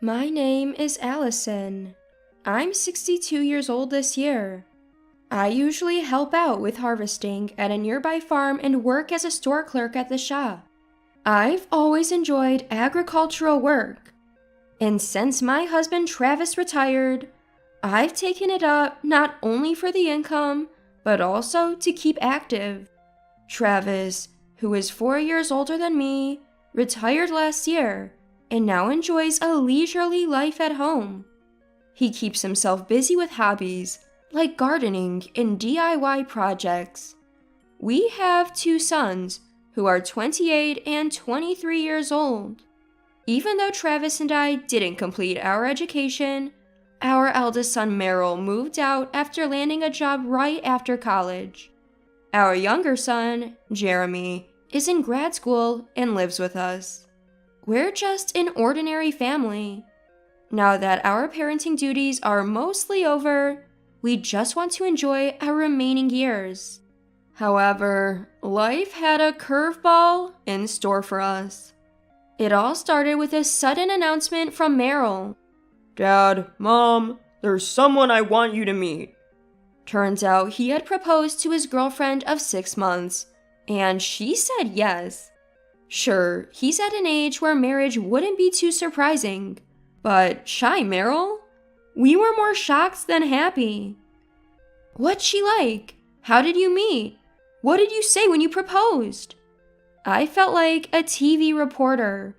My name is Allison. I'm 62 years old this year. I usually help out with harvesting at a nearby farm and work as a store clerk at the shop. I've always enjoyed agricultural work, and since my husband Travis retired, I've taken it up not only for the income, but also to keep active. Travis, who is 4 years older than me, retired last year and now enjoys a leisurely life at home. He keeps himself busy with hobbies like gardening and DIY projects. We have 2 sons who are 28 and 23 years old. Even though Travis and I didn't complete our education, our eldest son Merrill moved out after landing a job right after college. Our younger son, Jeremy, is in grad school and lives with us. We're just an ordinary family. Now that our parenting duties are mostly over, we just want to enjoy our remaining years. However, life had a curveball in store for us. It all started with a sudden announcement from Merrill. "Dad, Mom, there's someone I want you to meet." Turns out he had proposed to his girlfriend of 6 months, and she said yes. Sure, he's at an age where marriage wouldn't be too surprising, but shy Merrill? We were more shocked than happy. What's she like? How did you meet? What did you say when you proposed? I felt like a TV reporter.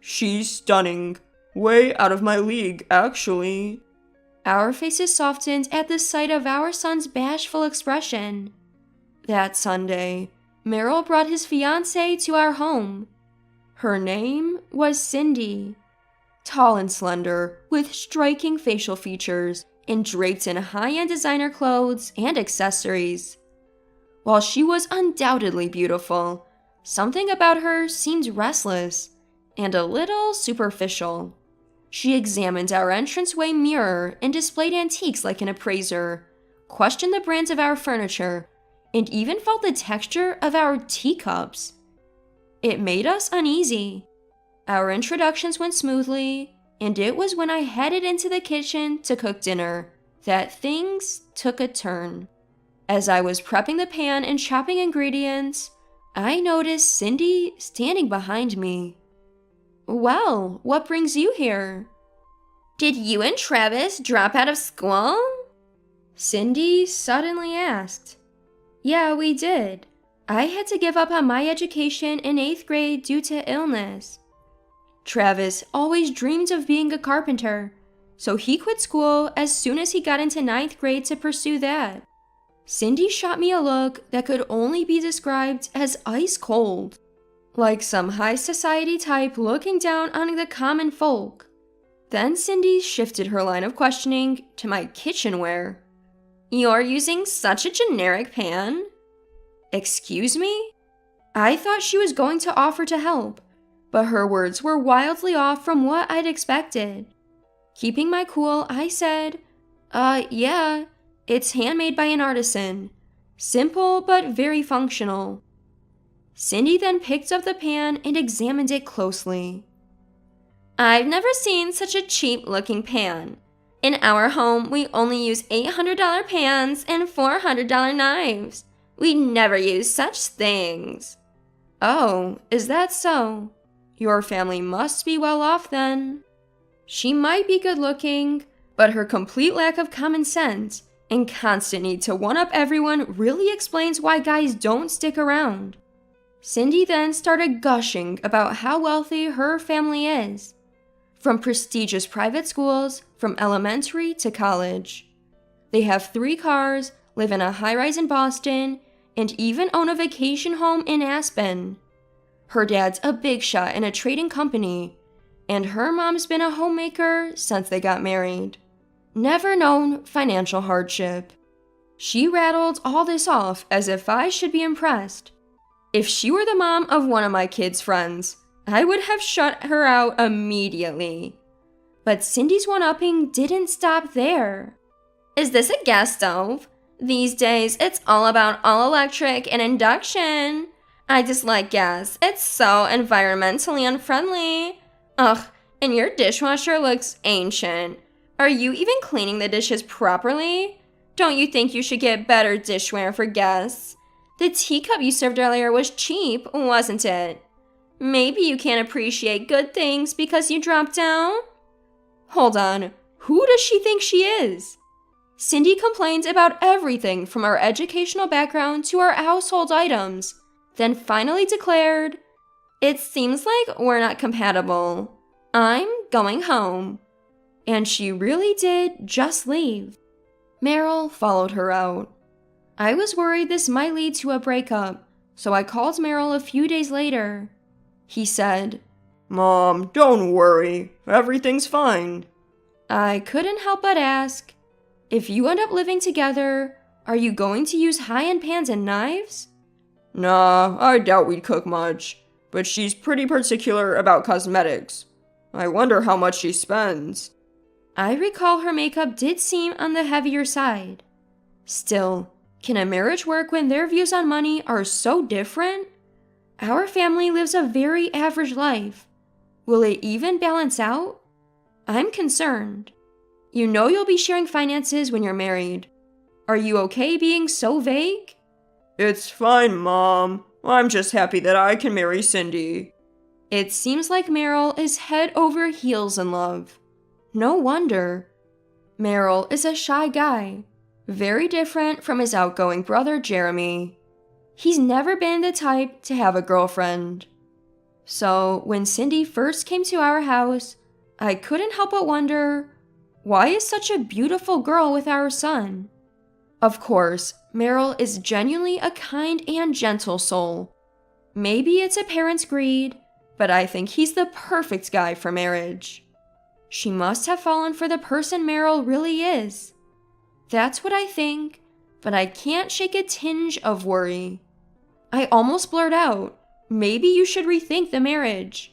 "She's stunning. Way out of my league, actually." Our faces softened at the sight of our son's bashful expression. That Sunday, Merrill brought his fiancée to our home. Her name was Cindy. Tall and slender, with striking facial features, and draped in high-end designer clothes and accessories. While she was undoubtedly beautiful, something about her seemed restless and a little superficial. She examined our entranceway mirror and displayed antiques like an appraiser, questioned the brands of our furniture, and even felt the texture of our teacups. It made us uneasy. Our introductions went smoothly, and it was when I headed into the kitchen to cook dinner that things took a turn. As I was prepping the pan and chopping ingredients, I noticed Cindy standing behind me. "Well, what brings you here?" "Did you and Travis drop out of school?" Cindy suddenly asked. "Yeah, we did. I had to give up on my education in 8th grade due to illness. Travis always dreamed of being a carpenter, so he quit school as soon as he got into 9th grade to pursue that." Cindy shot me a look that could only be described as ice cold, like some high society type looking down on the common folk. Then Cindy shifted her line of questioning to my kitchenware. "You're using such a generic pan?" "Excuse me?" I thought she was going to offer to help, but her words were wildly off from what I'd expected. Keeping my cool, I said, yeah, it's handmade by an artisan. Simple but very functional." Cindy then picked up the pan and examined it closely. "I've never seen such a cheap-looking pan. In our home, we only use $800 pans and $400 knives. We never use such things." "Oh, is that so? Your family must be well off then." She might be good-looking, but her complete lack of common sense and constant need to one-up everyone really explains why guys don't stick around. Cindy then started gushing about how wealthy her family is. From prestigious private schools, from elementary to college. They have 3 cars, live in a high-rise in Boston, and even own a vacation home in Aspen. Her dad's a big shot in a trading company, and her mom's been a homemaker since they got married. Never known financial hardship. She rattled all this off as if I should be impressed. If she were the mom of one of my kids' friends, I would have shut her out immediately. But Cindy's one-upping didn't stop there. "Is this a gas stove? These days, it's all about all electric and induction. I dislike gas. It's so environmentally unfriendly. Ugh, And your dishwasher looks ancient. Are you even cleaning the dishes properly? Don't you think you should get better dishware for guests? The teacup you served earlier was cheap, wasn't it? Maybe you can't appreciate good things because you dropped down? Hold on, who does she think she is? Cindy complained about everything from our educational background to our household items, then finally declared, "It seems like we're not compatible. I'm going home." And she really did just leave. Meryl followed her out. I was worried this might lead to a breakup, so I called Meryl a few days later. He said, "Mom, don't worry. Everything's fine." I couldn't help but ask, if you end up living together, are you going to use high-end pans and knives? Nah, I doubt we'd cook much, but she's pretty particular about cosmetics. I wonder how much she spends. I recall her makeup did seem on the heavier side. Still, can a marriage work when their views on money are so different? Our family lives a very average life. Will it even balance out? I'm concerned. You know you'll be sharing finances when you're married. Are you okay being so vague? It's fine, Mom. I'm just happy that I can marry Cindy. It seems like Meryl is head over heels in love. No wonder. Meryl is a shy guy, very different from his outgoing brother Jeremy. He's never been the type to have a girlfriend. So when Cindy first came to our house, I couldn't help but wonder, why is such a beautiful girl with our son? Of course, Meryl is genuinely a kind and gentle soul. Maybe it's a parent's greed, but I think he's the perfect guy for marriage. She must have fallen for the person Meryl really is. That's what I think, but I can't shake a tinge of worry. I almost blurt out, maybe you should rethink the marriage.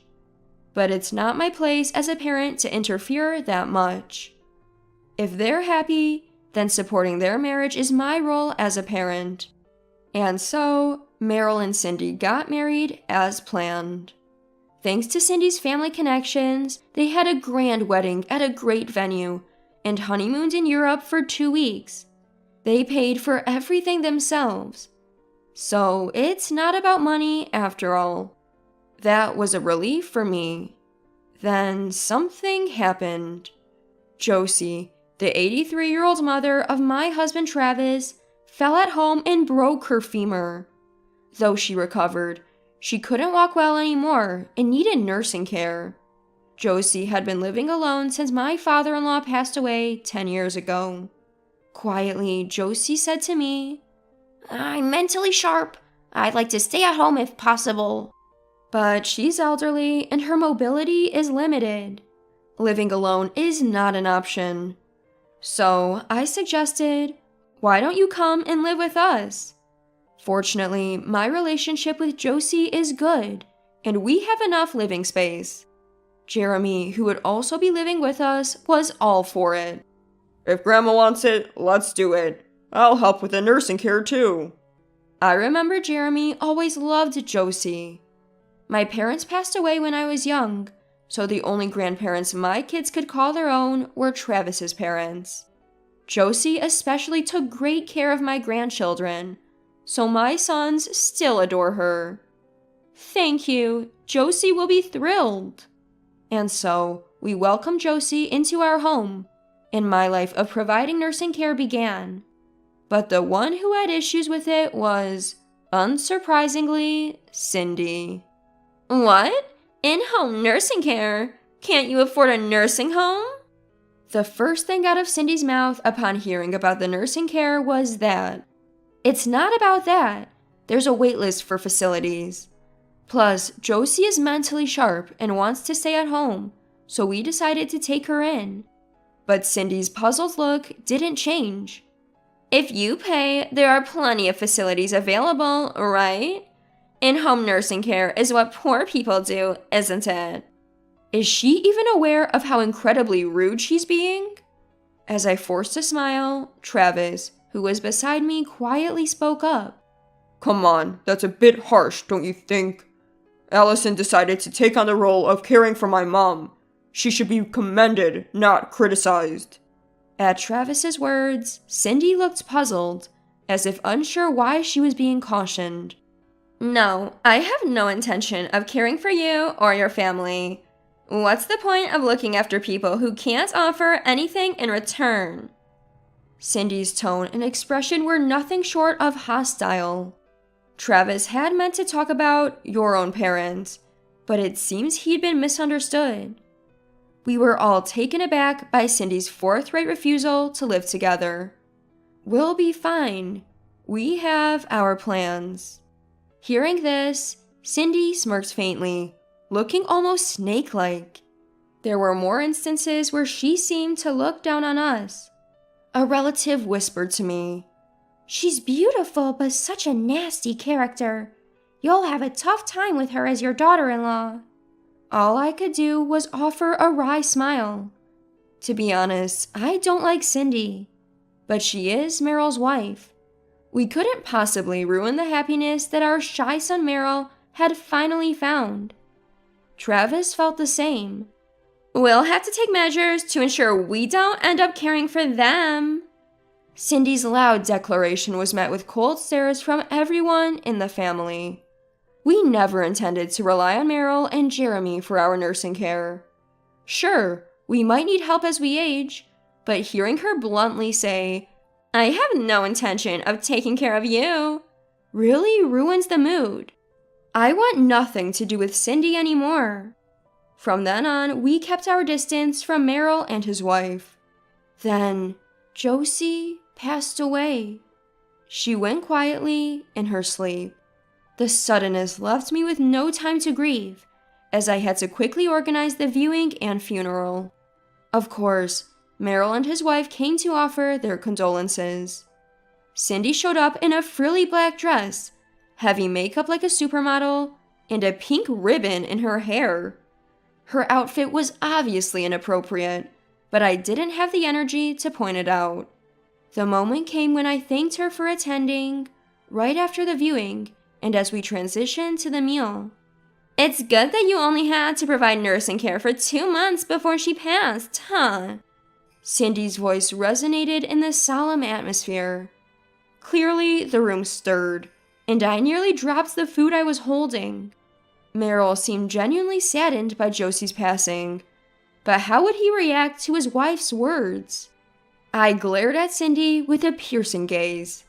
But it's not my place as a parent to interfere that much. If they're happy, then supporting their marriage is my role as a parent. And so, Meryl and Cindy got married as planned. Thanks to Cindy's family connections, they had a grand wedding at a great venue and honeymooned in Europe for 2 weeks. They paid for everything themselves. So it's not about money after all. That was a relief for me. Then something happened. Josie, the 83-year-old mother of my husband Travis, fell at home and broke her femur. Though she recovered, she couldn't walk well anymore and needed nursing care. Josie had been living alone since my father-in-law passed away 10 years ago. Quietly, Josie said to me, "I'm mentally sharp. I'd like to stay at home if possible." But she's elderly and her mobility is limited. Living alone is not an option. So I suggested, why don't you come and live with us? Fortunately, my relationship with Josie is good, and we have enough living space. Jeremy, who would also be living with us, was all for it. If Grandma wants it, let's do it. I'll help with the nursing care too. I remember Jeremy always loved Josie. My parents passed away when I was young, so the only grandparents my kids could call their own were Travis's parents. Josie especially took great care of my grandchildren, so my sons still adore her. Thank you, Josie will be thrilled. And so, we welcomed Josie into our home, and my life of providing nursing care began. But the one who had issues with it was, unsurprisingly, Cindy. What? In-home nursing care? Can't you afford a nursing home? The first thing out of Cindy's mouth upon hearing about the nursing care was that. It's not about that. There's a wait list for facilities. Plus, Josie is mentally sharp and wants to stay at home, so we decided to take her in. But Cindy's puzzled look didn't change. If you pay, there are plenty of facilities available, right? In-home nursing care is what poor people do, isn't it? Is she even aware of how incredibly rude she's being? As I forced a smile, Travis, who was beside me, quietly spoke up. Come on, that's a bit harsh, don't you think? Allison decided to take on the role of caring for my mom. She should be commended, not criticized. At Travis's words, Cindy looked puzzled, as if unsure why she was being cautioned. No, I have no intention of caring for you or your family. What's the point of looking after people who can't offer anything in return? Cindy's tone and expression were nothing short of hostile. Travis had meant to talk about your own parents, but it seems he'd been misunderstood. We were all taken aback by Cindy's forthright refusal to live together. We'll be fine. We have our plans. Hearing this, Cindy smirked faintly, looking almost snake-like. There were more instances where she seemed to look down on us. A relative whispered to me, "She's beautiful, but such a nasty character. You'll have a tough time with her as your daughter-in-law." All I could do was offer a wry smile. To be honest, I don't like Cindy, but she is Meryl's wife. We couldn't possibly ruin the happiness that our shy son Meryl had finally found. Travis felt the same. We'll have to take measures to ensure we don't end up caring for them. Cindy's loud declaration was met with cold stares from everyone in the family. We never intended to rely on Meryl and Jeremy for our nursing care. Sure, we might need help as we age, but hearing her bluntly say, "I have no intention of taking care of you," really ruins the mood. I want nothing to do with Cindy anymore. From then on, we kept our distance from Meryl and his wife. Then, Josie passed away. She went quietly in her sleep. The suddenness left me with no time to grieve, as I had to quickly organize the viewing and funeral. Of course, Meryl and his wife came to offer their condolences. Cindy showed up in a frilly black dress, heavy makeup like a supermodel, and a pink ribbon in her hair. Her outfit was obviously inappropriate, but I didn't have the energy to point it out. The moment came when I thanked her for attending, right after the viewing, and as we transitioned to the meal. It's good that you only had to provide nursing care for 2 months before she passed, huh? Cindy's voice resonated in the solemn atmosphere. Clearly, the room stirred, and I nearly dropped the food I was holding. Meryl seemed genuinely saddened by Josie's passing, but how would he react to his wife's words? I glared at Cindy with a piercing gaze.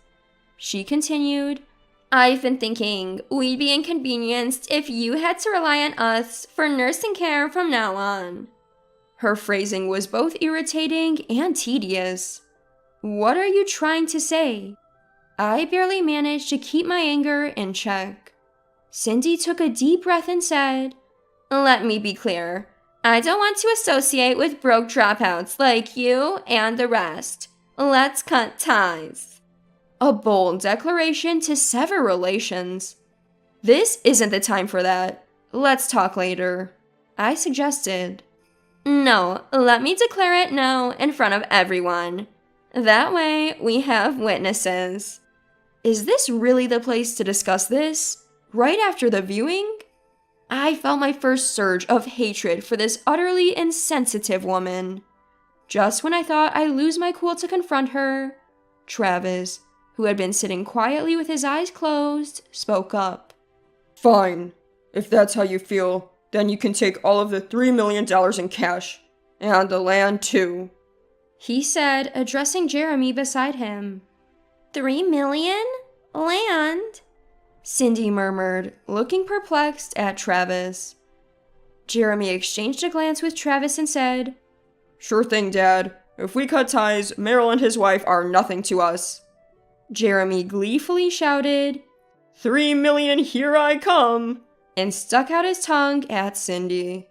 She continued, "I've been thinking we'd be inconvenienced if you had to rely on us for nursing care from now on." Her phrasing was both irritating and tedious. What are you trying to say? I barely managed to keep my anger in check. Cindy took a deep breath and said, "Let me be clear. I don't want to associate with broke dropouts like you and the rest. Let's cut ties." A bold declaration to sever relations. This isn't the time for that. Let's talk later, I suggested. No, let me declare it now in front of everyone. That way, we have witnesses. Is this really the place to discuss this? Right after the viewing? I felt my first surge of hatred for this utterly insensitive woman. Just when I thought I'd lose my cool to confront her, Travis, who had been sitting quietly with his eyes closed, spoke up. Fine. If that's how you feel, then you can take all of the $3 million in cash. And the land, too. He said, addressing Jeremy beside him. 3 million? Land? Cindy murmured, looking perplexed at Travis. Jeremy exchanged a glance with Travis and said, Sure thing, Dad. If we cut ties, Meryl and his wife are nothing to us. Jeremy gleefully shouted, 3 million, here I come, and stuck out his tongue at Cindy.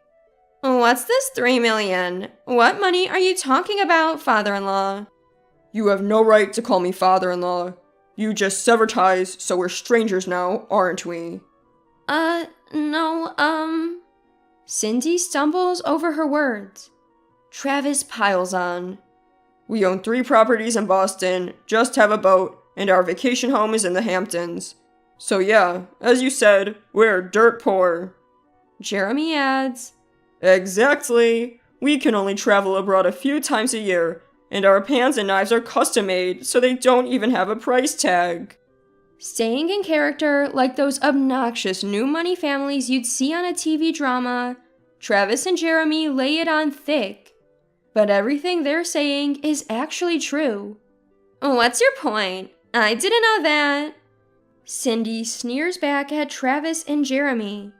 What's this 3 million? What money are you talking about, father-in-law? You have no right to call me father-in-law. You just severed ties, so we're strangers now, aren't we? No. Cindy stumbles over her words. Travis piles on. We own 3 properties in Boston, just have a boat, and our vacation home is in the Hamptons. So yeah, as you said, we're dirt poor. Jeremy adds, Exactly. We can only travel abroad a few times a year, and our pans and knives are custom made, so they don't even have a price tag. Staying in character like those obnoxious new money families you'd see on a TV drama, Travis and Jeremy lay it on thick. But everything they're saying is actually true. What's your point? I didn't know that. Cindy sneers back at Travis and Jeremy.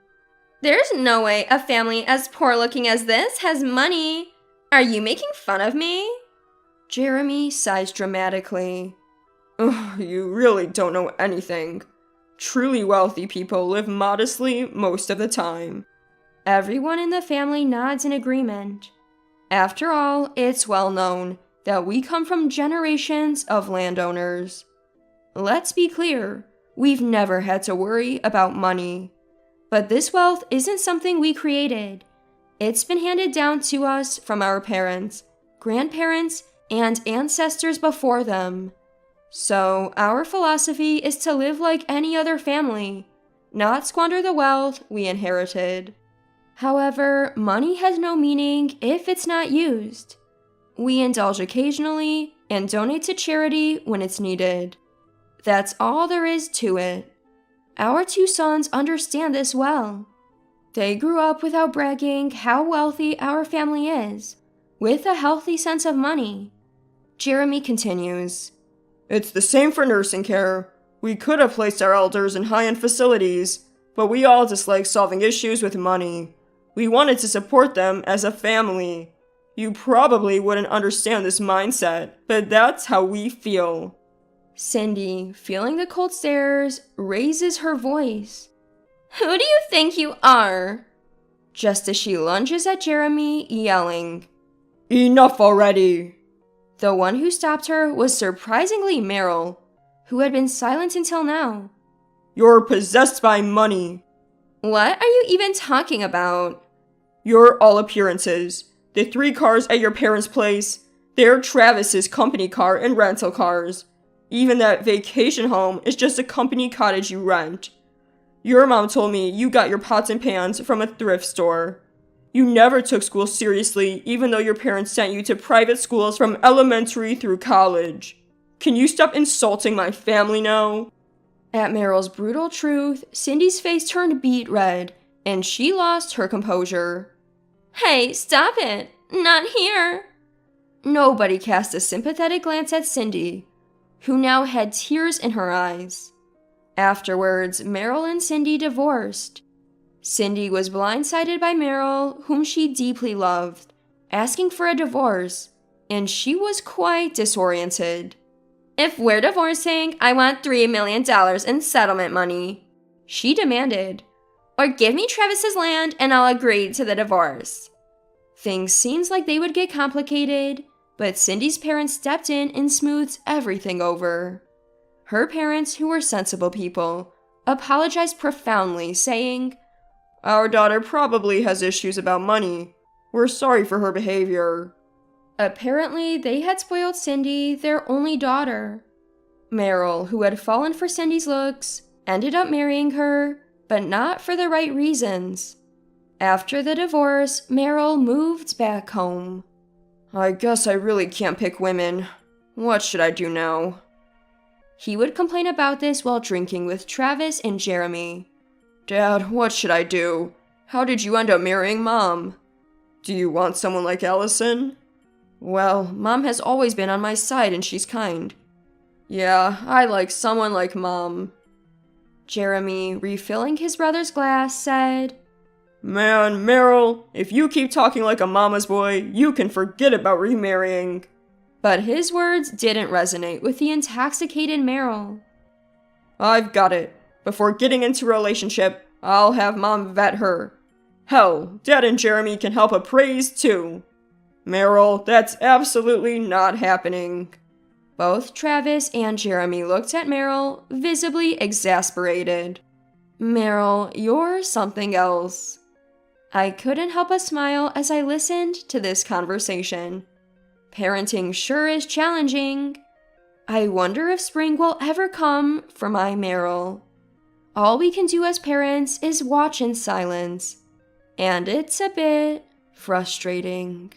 There's no way a family as poor looking as this has money. Are you making fun of me? Jeremy sighs dramatically. Ugh, you really don't know anything. Truly wealthy people live modestly most of the time. Everyone in the family nods in agreement. After all, it's well known that we come from generations of landowners. Let's be clear, we've never had to worry about money. But this wealth isn't something we created. It's been handed down to us from our parents, grandparents, and ancestors before them. So, our philosophy is to live like any other family, not squander the wealth we inherited. However, money has no meaning if it's not used. We indulge occasionally and donate to charity when it's needed. That's all there is to it. Our two sons understand this well. They grew up without bragging how wealthy our family is, with a healthy sense of money. Jeremy continues. It's the same for nursing care. We could have placed our elders in high-end facilities, but we all dislike solving issues with money. We wanted to support them as a family. You probably wouldn't understand this mindset, but that's how we feel. Cindy, feeling the cold stares, raises her voice. Who do you think you are? Just as she lunges at Jeremy, yelling. Enough already! The one who stopped her was surprisingly Meryl, who had been silent until now. You're possessed by money. What are you even talking about? You're all appearances. The 3 cars at your parents' place, they're Travis's company car and rental cars. Even that vacation home is just a company cottage you rent. Your mom told me you got your pots and pans from a thrift store. You never took school seriously, even though your parents sent you to private schools from elementary through college. Can you stop insulting my family now? At Meryl's brutal truth, Cindy's face turned beet red, and she lost her composure. Hey, stop it! Not here! Nobody cast a sympathetic glance at Cindy, who now had tears in her eyes. Afterwards, Meryl and Cindy divorced. Cindy was blindsided by Meryl, whom she deeply loved, asking for a divorce, and she was quite disoriented. If we're divorcing, I want $3 million in settlement money, she demanded. Or give me Travis's land and I'll agree to the divorce. Things seemed like they would get complicated, but Cindy's parents stepped in and smoothed everything over. Her parents, who were sensible people, apologized profoundly, saying, Our daughter probably has issues about money. We're sorry for her behavior. Apparently, they had spoiled Cindy, their only daughter. Meryl, who had fallen for Cindy's looks, ended up marrying her, but not for the right reasons. After the divorce, Meryl moved back home. I guess I really can't pick women. What should I do now? He would complain about this while drinking with Travis and Jeremy. Dad, what should I do? How did you end up marrying Mom? Do you want someone like Allison? Well, Mom has always been on my side and she's kind. Yeah, I like someone like Mom. Jeremy, refilling his brother's glass, said, Man, Meryl, if you keep talking like a mama's boy, you can forget about remarrying. But his words didn't resonate with the intoxicated Meryl. I've got it. Before getting into a relationship, I'll have Mom vet her. Hell, Dad and Jeremy can help appraise too. Meryl, that's absolutely not happening. Both Travis and Jeremy looked at Meryl, visibly exasperated. Meryl, you're something else. I couldn't help but smile as I listened to this conversation. Parenting sure is challenging. I wonder if spring will ever come for my Meryl. All we can do as parents is watch in silence. And it's a bit Frustrating.